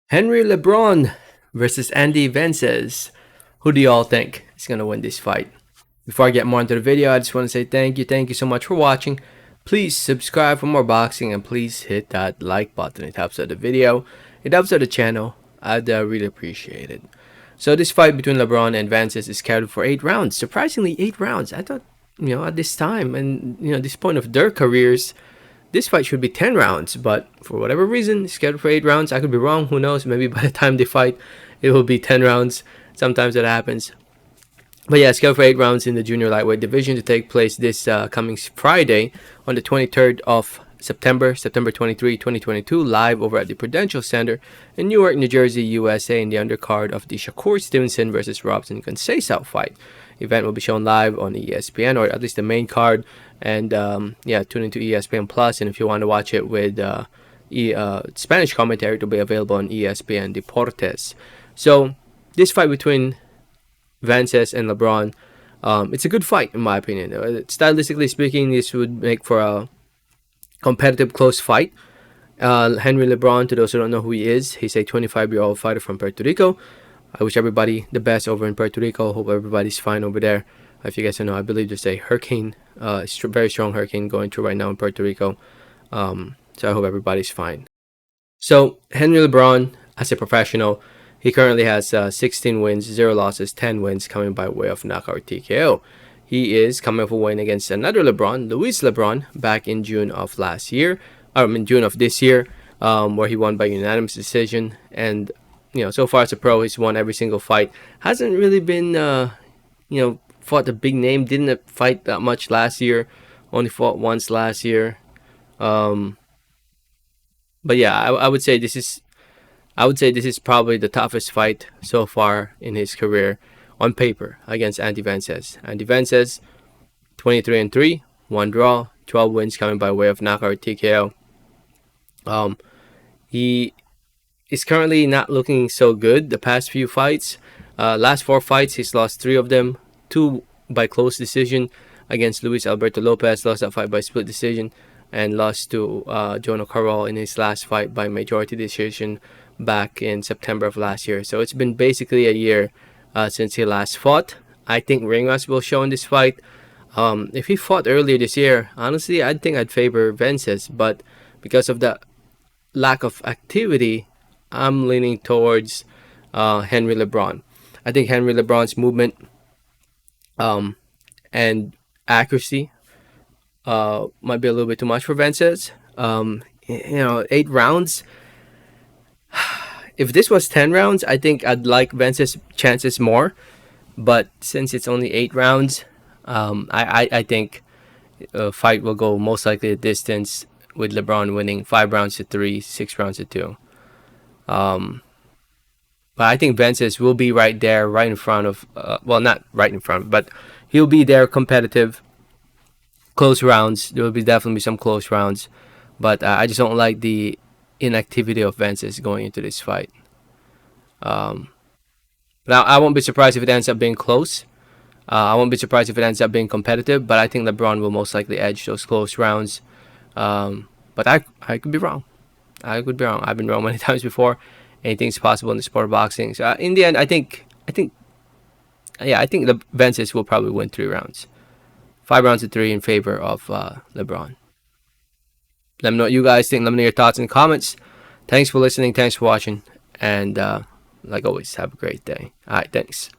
Henry Lebron versus Andy Vences. Who do y'all think is going to win this fight? Before I get more into the video, I just want to say thank you. Thank you so much for watching. Please subscribe for more boxing and please hit that like button. It helps out the video. It helps out the channel. I'd really appreciate it. So this fight between LeBron and Vences is scheduled for 8 rounds. Surprisingly, 8 rounds. I thought, at this time and, this point of their careers, this fight should be 10 rounds, but for whatever reason, it's scheduled for 8 rounds. I could be wrong, who knows? Maybe by the time they fight, it will be 10 rounds. Sometimes that happens. But yeah, scheduled for 8 rounds in the junior lightweight division to take place this coming Friday on the 23rd of September 23, 2022, live over at the Prudential Center in Newark, New Jersey, USA, in the undercard of the Shakur Stevenson versus Robson Conceição fight. Event will be shown live on ESPN, or at least the main card, and yeah, tune into ESPN Plus. And if you want to watch it with Spanish commentary, it will be available on ESPN Deportes. So this fight between Vences and LeBron, it's a good fight in my opinion. Stylistically speaking, this would make for a competitive, close fight. Henry Lebron, to those who don't know who he is, he's a 25-year-old fighter from Puerto Rico. I wish everybody the best over in Puerto Rico. Hope everybody's fine over there. If you guys don't know, I believe there's a hurricane, very strong hurricane going through right now in Puerto Rico. So I hope everybody's fine. So Henry Lebron, as a professional, he currently has 16 wins, 0 losses, 10 wins coming by way of knockout TKO. He is coming off a win against another LeBron, Luis Lebron, back in June of last year. June of this year, where he won by unanimous decision. And so far as a pro, he's won every single fight. Hasn't really been, fought a big name. Didn't fight that much last year. Only fought once last year. But yeah, I would say this is probably the toughest fight so far in his career on paper against Andy Vences. Andy Vences, 23-3, 1 draw, 12 wins coming by way of knockout TKO. He is currently not looking so good the past few fights. Last 4 fights, he's lost 3 of them, 2 by close decision against Luis Alberto Lopez, lost that fight by split decision, and lost to Jono Carroll in his last fight by majority decision back in September of last year. So it's been basically a year since he last fought. I think ring rust will show in this fight. If he fought earlier this year, honestly, I think I'd favor Vences, but because of the lack of activity, I'm leaning towards Henry Lebron. I think Henry Lebron's movement and accuracy might be a little bit too much for Vences. 8 rounds. If this was 10 rounds, I think I'd like Vences' chances more. But since it's only 8 rounds, I think a fight will go most likely a distance, with LeBron winning 5 rounds to 3, 6 rounds to 2. But I think Vences will be right there, right in front of, well, not right in front, but he'll be there competitive, close rounds. There will be definitely some close rounds. But I just don't like the inactivity of Vences going into this fight. Now, I won't be surprised if it ends up being close. I won't be surprised if it ends up being competitive, but I think LeBron will most likely edge those close rounds. But I could be wrong. I've been wrong many times before. Anything's possible in the sport of boxing. So in the end, I think the Vences will probably win 3 rounds, 5 rounds to 3 in favor of LeBron. Let me know what you guys think. Let me know your thoughts in the comments. Thanks for listening. Thanks for watching. And like always, have a great day. All right, thanks.